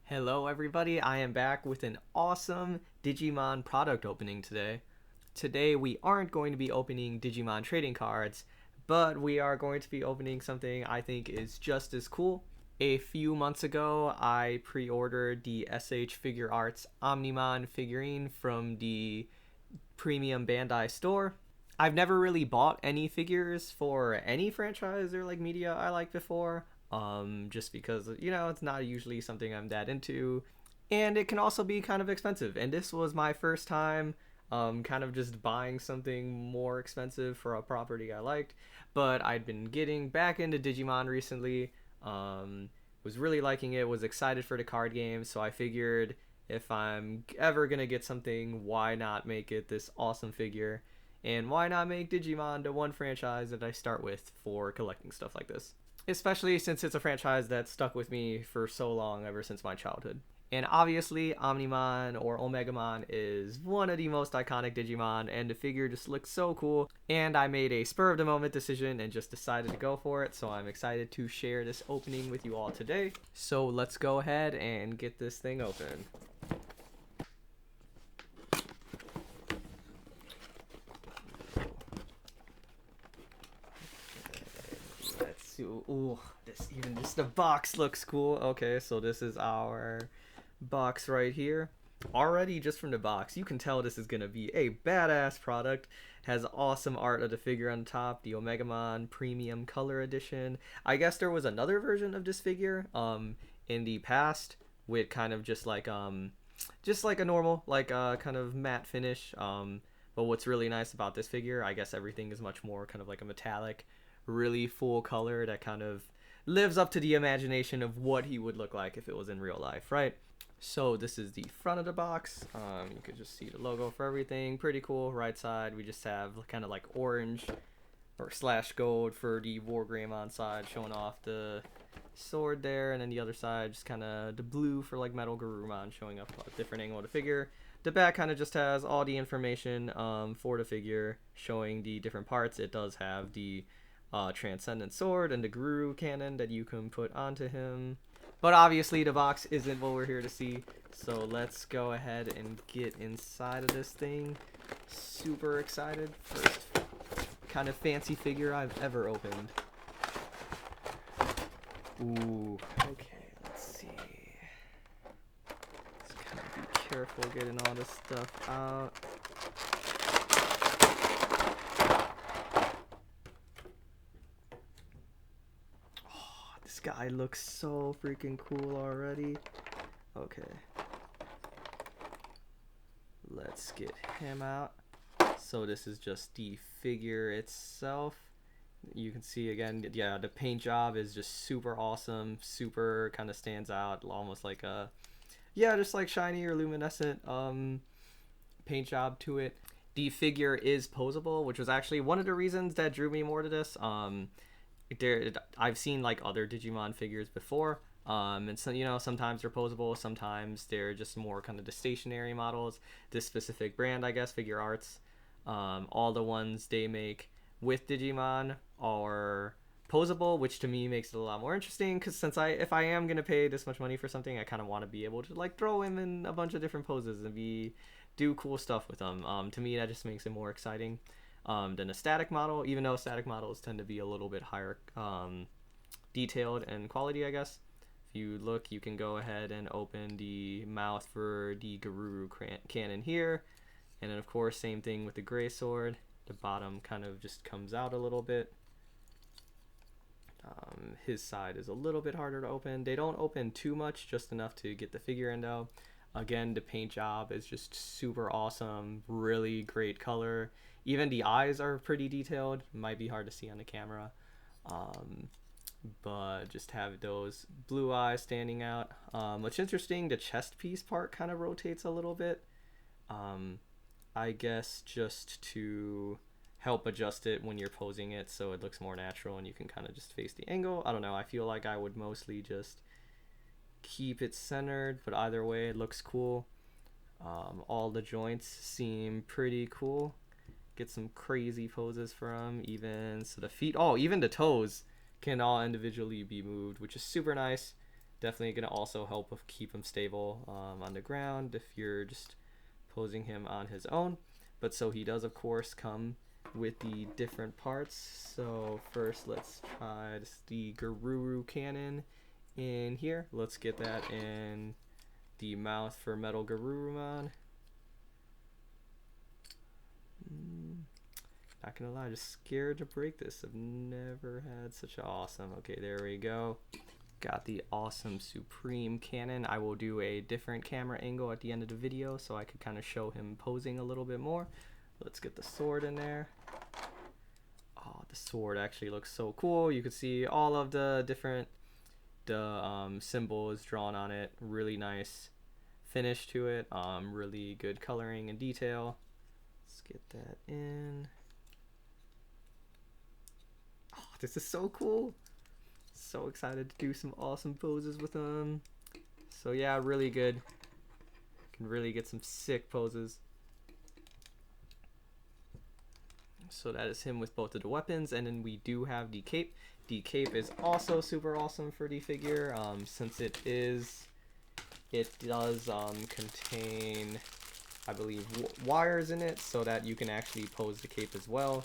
Hello everybody, I am back with an awesome Digimon product opening today. Today we aren't going to be opening Digimon trading cards, but we are going to be opening something I think is just as cool. A few months ago, I pre-ordered the SH Figuarts Omnimon figurine from the premium Bandai store. I've never really bought any figures for any franchise or like media I like before, just because it's not usually something I'm that into, and it can also be kind of expensive. And this was my first time, kind of just buying something more expensive for a property I liked. But I'd been getting back into Digimon recently. Was really liking it. Was excited for the card game, so I figured if I'm ever gonna get something, why not make it this awesome figure? And why not make Digimon the one franchise that I start with for collecting stuff like this? Especially since it's a franchise that stuck with me for so long, ever since my childhood. And obviously, Omnimon or Omegamon is one of the most iconic Digimon, and the figure just looks so cool. And I made a spur of the moment decision and just decided to go for it, so I'm excited to share this opening with you all today. So let's go ahead and get this thing open. Ooh, just the box looks cool. Okay, so this is our box right here. Already just from the box, you can tell this is gonna be a badass product. Has awesome art of the figure on top, the Omegamon Premium Color Edition. I guess there was another version of this figure in the past with kind of just like a normal kind of matte finish. But what's really nice about this figure, I guess everything is much more kind of like a metallic, really full color that kind of lives up to the imagination of what he would look like if it was in real life, right? So this is the front of the box. You could just see the logo for everything. Pretty cool. Right side, we just have kind of like orange or slash gold for the Wargreymon side, showing off the sword there, and then the other side just kind of the blue for like Metal Garurumon, showing up a different angle of the figure. The back kind of just has all the information for the figure, showing the different parts. It does have the Transcendent Sword and the Guru cannon that you can put onto him. But obviously the box isn't what we're here to see, so let's go ahead and get inside of this thing. Super excited. First kind of fancy figure I've ever opened. Ooh, okay, let's see. Let's kind of be careful getting all this stuff out. This guy looks so freaking cool already. Okay. Let's get him out. So this is just the figure itself. You can see again, yeah, the paint job is just super awesome. Super kind of stands out, almost like a, yeah, just like shiny or luminescent paint job to it. The figure is posable, which was actually one of the reasons that drew me more to this. I've seen like other Digimon figures before, and so sometimes they're posable, sometimes they're just more kind of the stationary models. This specific brand, I guess, Figuarts, all the ones they make with Digimon are posable, which to me makes it a lot more interesting, because if I am gonna pay this much money for something, I kind of want to be able to like throw him in a bunch of different poses and do cool stuff with them. To me, that just makes it more exciting than a static model, even though static models tend to be a little bit higher detailed and quality, I guess. If you look, you can go ahead and open the mouth for the Garuru cannon here, and then of course same thing with the gray sword. The bottom kind of just comes out a little bit. His side is a little bit harder to open. They don't open too much, just enough to get the figure in though. Again, the paint job is just super awesome, really great color. Even the eyes are pretty detailed. Might be hard to see on the camera, but just have those blue eyes standing out. What's interesting, the chest piece part kind of rotates a little bit. I guess just to help adjust it when you're posing it so it looks more natural and you can kind of just face the angle. I don't know, I feel like I would mostly just keep it centered, but either way it looks cool. All the joints seem pretty cool. Get some crazy poses from even so the feet, even the toes can all individually be moved, which is super nice. Definitely gonna also help with keep him stable on the ground if you're just posing him on his own. But so he does of course come with the different parts. So first let's try the Garuru cannon in here. Let's get that in the mouth for Metal Garurumon. Not gonna lie, just scared to break this. I've never had such an awesome. Okay, there we go. Got the awesome Supreme Cannon. I will do a different camera angle at the end of the video so I could kind of show him posing a little bit more. Let's get the sword in there. Oh, the sword actually looks so cool. You can see all of the different symbols drawn on it. Really nice finish to it. Really good coloring and detail. Let's get that in. Oh, this is so cool. So excited to do some awesome poses with him. So yeah, really good. Can really get some sick poses. So that is him with both of the weapons, and then we do have the cape. The cape is also super awesome for the figure, since it does contain, I believe, wires in it, so that you can actually pose the cape as well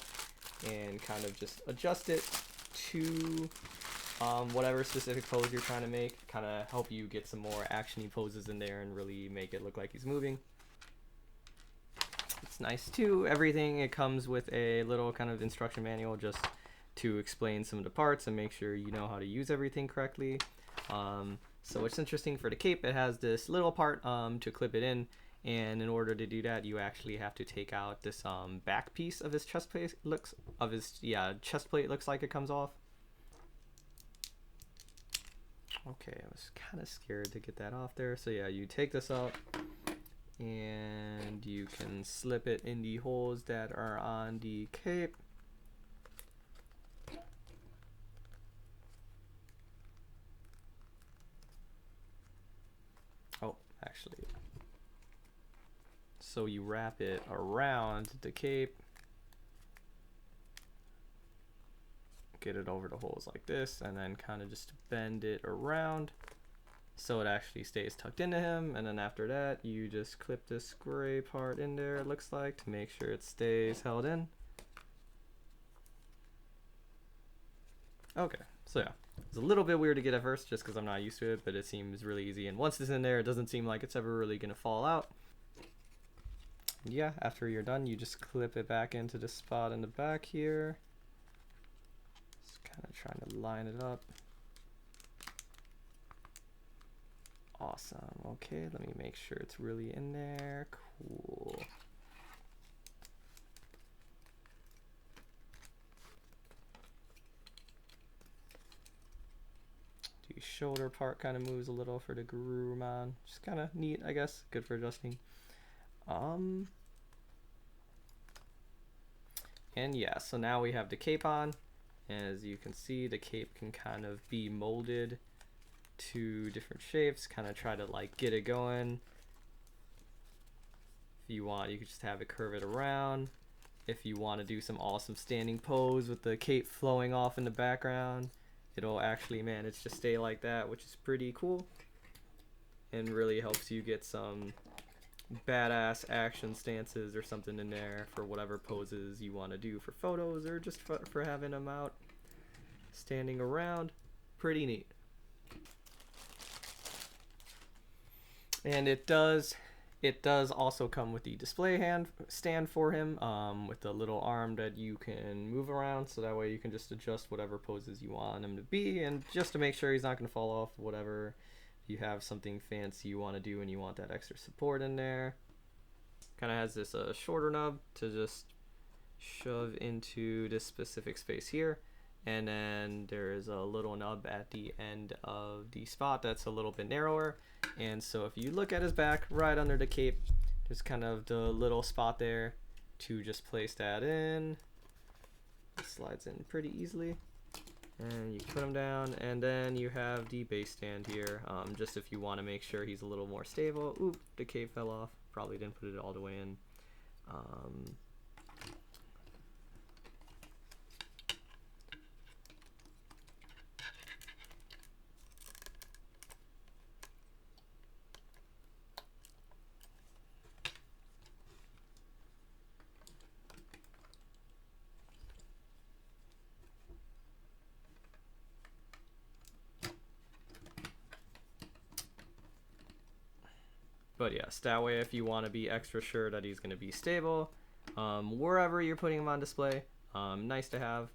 and kind of just adjust it to whatever specific pose you're trying to make. Kind of help you get some more actiony poses in there and really make it look like he's moving. It's nice too. Everything, it comes with a little kind of instruction manual just to explain some of the parts and make sure you know how to use everything correctly. So it's interesting for the cape. It has this little part to clip it in, and in order to do that, you actually have to take out this back piece of his chest plate. Chest plate looks like it comes off. Okay, I was kind of scared to get that off there. So yeah, you take this out and you can slip it in the holes that are on the cape. Oh, actually. So you wrap it around the cape. Get it over the holes like this, and then kind of just bend it around so it actually stays tucked into him. And then after that, you just clip this gray part in there, it looks like, to make sure it stays held in. Okay, so yeah, it's a little bit weird to get at first just because I'm not used to it, but it seems really easy. And once it's in there, it doesn't seem like it's ever really gonna fall out. Yeah, after you're done, you just clip it back into the spot in the back here. Just kind of trying to line it up. Awesome. Okay, let me make sure it's really in there. Cool. The shoulder part kind of moves a little for the Garurumon. Just kind of neat, I guess. Good for adjusting. And yeah, so now we have the cape on. As you can see, the cape can kind of be molded to different shapes, kind of try to like get it going. If you want, you could just have it curve it around. If you want to do some awesome standing pose with the cape flowing off in the background, it'll actually manage to stay like that, which is pretty cool and really helps you get some badass action stances or something in there for whatever poses you want to do for photos or just for having them out standing around. Pretty neat. And it does also come with the display hand stand for him, with a little arm that you can move around, so that way you can just adjust whatever poses you want him to be, and just to make sure he's not going to fall off, whatever you have something fancy you want to do and you want that extra support in there. Kind of has this shorter nub to just shove into this specific space here, and then there is a little nub at the end of the spot that's a little bit narrower. And so if you look at his back right under the cape, there's kind of the little spot there to just place that in. It slides in pretty easily, and you put him down, and then you have the base stand here, just if you want to make sure he's a little more stable. Oop, the cape fell off. Probably didn't put it all the way in. But yes, that way if you want to be extra sure that he's going to be stable wherever you're putting him on display, nice to have.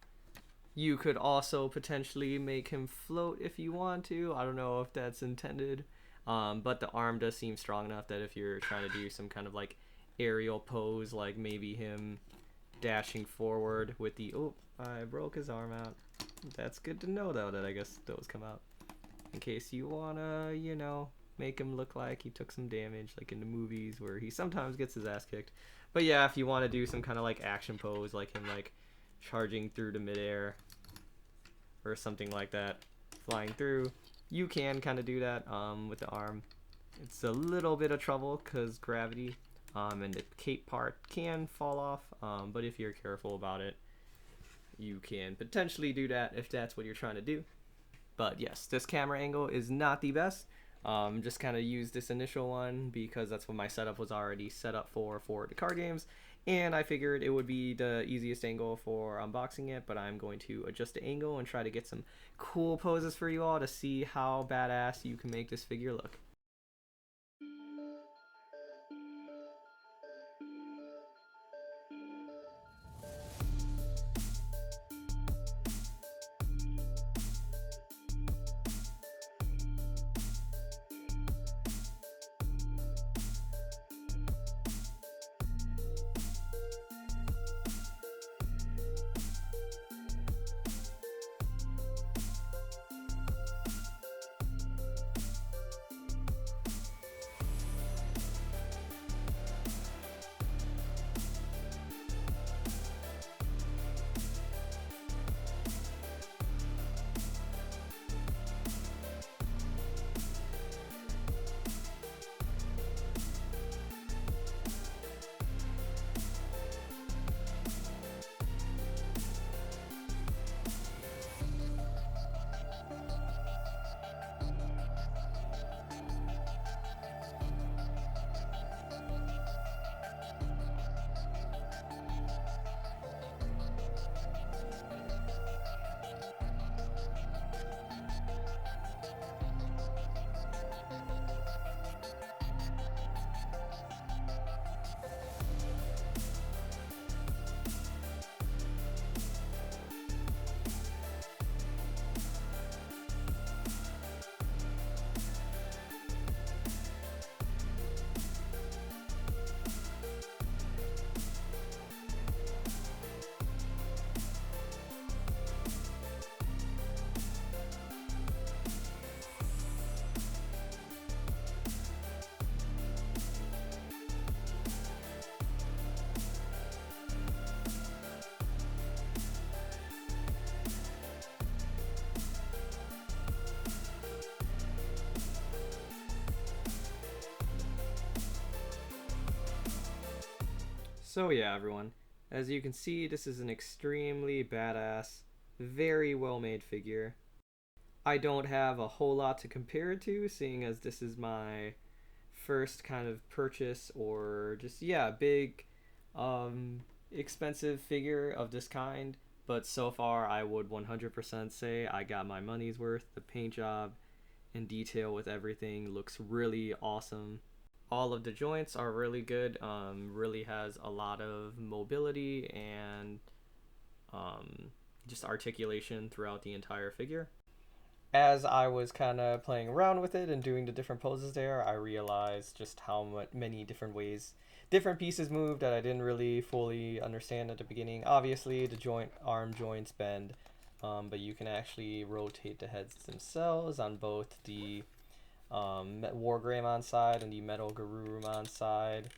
You could also potentially make him float if you want to. I don't know if that's intended, but the arm does seem strong enough that if you're trying to do some kind of like aerial pose, like maybe him dashing forward with the, oh, I broke his arm out. That's good to know though, that I guess those come out. In case you wanna, you know, make him look like he took some damage, like in the movies where he sometimes gets his ass kicked. But yeah, if you want to do some kind of like action pose, like him like charging through the midair or something like that, flying through, you can kind of do that with the arm. It's a little bit of trouble because gravity and the cape part can fall off, but if you're careful about it, you can potentially do that if that's what you're trying to do. But yes, this camera angle is not the best. Just kind of use this initial one because that's what my setup was already set up for the card games, and I figured it would be the easiest angle for unboxing it. But I'm going to adjust the angle and try to get some cool poses for you all to see how badass you can make this figure look. So yeah, everyone, as you can see, this is an extremely badass, very well made figure. I don't have a whole lot to compare it to, seeing as this is my first kind of purchase or just, yeah, big expensive figure of this kind. But so far I would 100% say I got my money's worth. The paint job and detail with everything looks really awesome. All of the joints are really good, really has a lot of mobility and just articulation throughout the entire figure. As I was kind of playing around with it and doing the different poses there, I realized just how many different ways different pieces move that I didn't really fully understand at the beginning. Obviously, the arm joints bend, but you can actually rotate the heads themselves on both the Wargreymon side and the Metal Garurumon side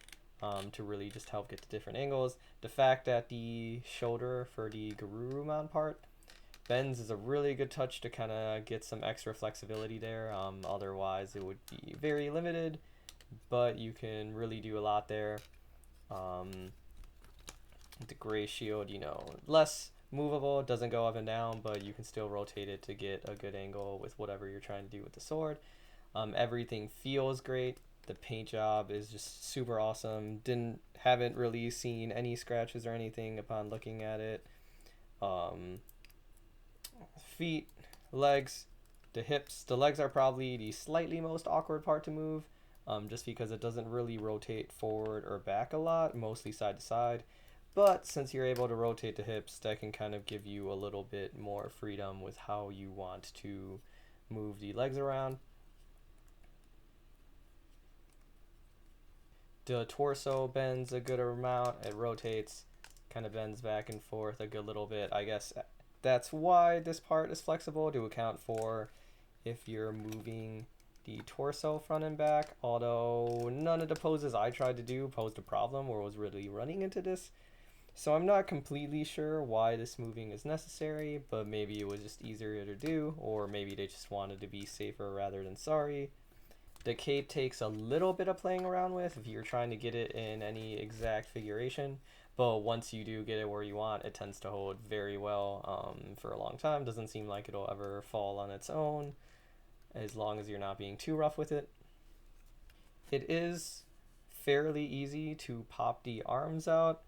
to really just help get to different angles. The fact that the shoulder for the Garurumon part bends is a really good touch to kind of get some extra flexibility there. Otherwise it would be very limited, but you can really do a lot there. The gray shield, you know, less movable, doesn't go up and down, but you can still rotate it to get a good angle with whatever you're trying to do with the sword. Everything feels great. The paint job is just super awesome. Haven't really seen any scratches or anything upon looking at it. Feet, legs, the hips. The legs are probably the slightly most awkward part to move. just because it doesn't really rotate forward or back a lot, mostly side to side. But since you're able to rotate the hips, that can kind of give you a little bit more freedom with how you want to move the legs around. The torso bends a good amount. It rotates, kind of bends back and forth a good little bit. I guess that's why this part is flexible, to account for if you're moving the torso front and back. Although none of the poses I tried to do posed a problem or was really running into this. So I'm not completely sure why this moving is necessary, but maybe it was just easier to do, or maybe they just wanted to be safer rather than sorry. The cape takes a little bit of playing around with if you're trying to get it in any exact figuration, but once you do get it where you want, it tends to hold very well for a long time. Doesn't seem like it'll ever fall on its own, as long as you're not being too rough with it. It is fairly easy to pop the arms out,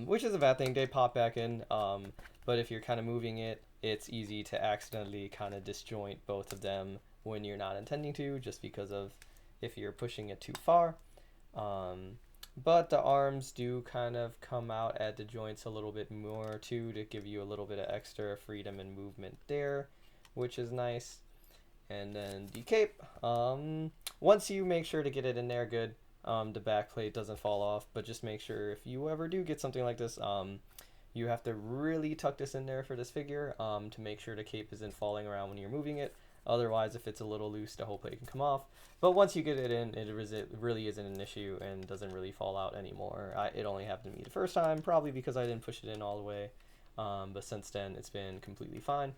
which is a bad thing. They pop back in, but if you're kind of moving it, it's easy to accidentally kind of disjoint both of them when you're not intending to, just because of if you're pushing it too far. But the arms do kind of come out at the joints a little bit more too, to give you a little bit of extra freedom and movement there, which is nice. And then the cape, once you make sure to get it in there good, the back plate doesn't fall off, but just make sure if you ever do get something like this, you have to really tuck this in there for this figure to make sure the cape isn't falling around when you're moving it. Otherwise, if it's a little loose, the whole plate can come off. But once you get it in, it really isn't an issue and doesn't really fall out anymore. It only happened to me the first time, probably because I didn't push it in all the way. But since then, it's been completely fine.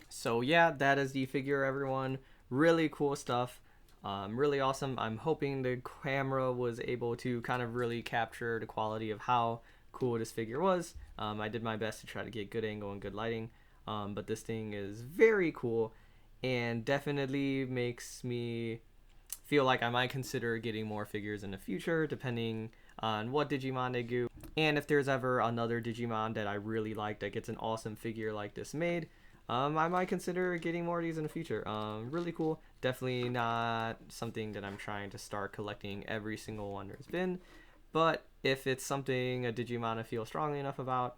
So yeah, that is the figure, everyone. Really cool stuff. Really awesome. I'm hoping the camera was able to kind of really capture the quality of how cool this figure was. I did my best to try to get good angle and good lighting. But this thing is very cool and definitely makes me feel like I might consider getting more figures in the future, depending on what Digimon they do. And if there's ever another Digimon that I really like that gets an awesome figure like this made, I might consider getting more of these in the future. Really cool. Definitely not something that I'm trying to start collecting every single one there's been. But if it's something a Digimon I feel strongly enough about,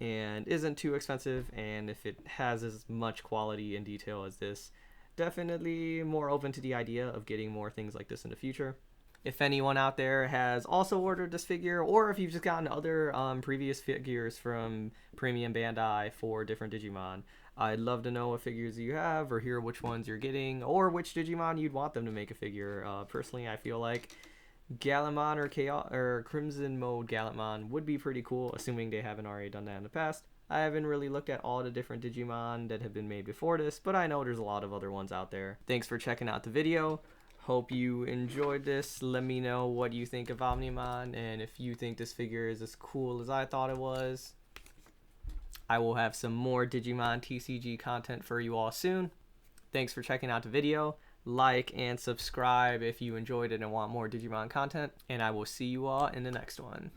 and isn't too expensive, and if it has as much quality and detail as this, definitely more open to the idea of getting more things like this in the future. If anyone out there has also ordered this figure, or if you've just gotten other previous figures from Premium Bandai for different Digimon, I'd love to know what figures you have, or hear which ones you're getting, or which Digimon you'd want them to make a figure. Personally, I feel like Gallantmon or Crimson Mode Gallantmon would be pretty cool, assuming they haven't already done that in the past. I haven't really looked at all the different Digimon that have been made before this, but I know there's a lot of other ones out there. Thanks for checking out the video. Hope you enjoyed this. Let me know what you think of Omnimon, and if you think this figure is as cool as I thought it was. I will have some more Digimon TCG content for you all soon. Thanks for checking out the video. Like and subscribe if you enjoyed it and want more Digimon content, and I will see you all in the next one.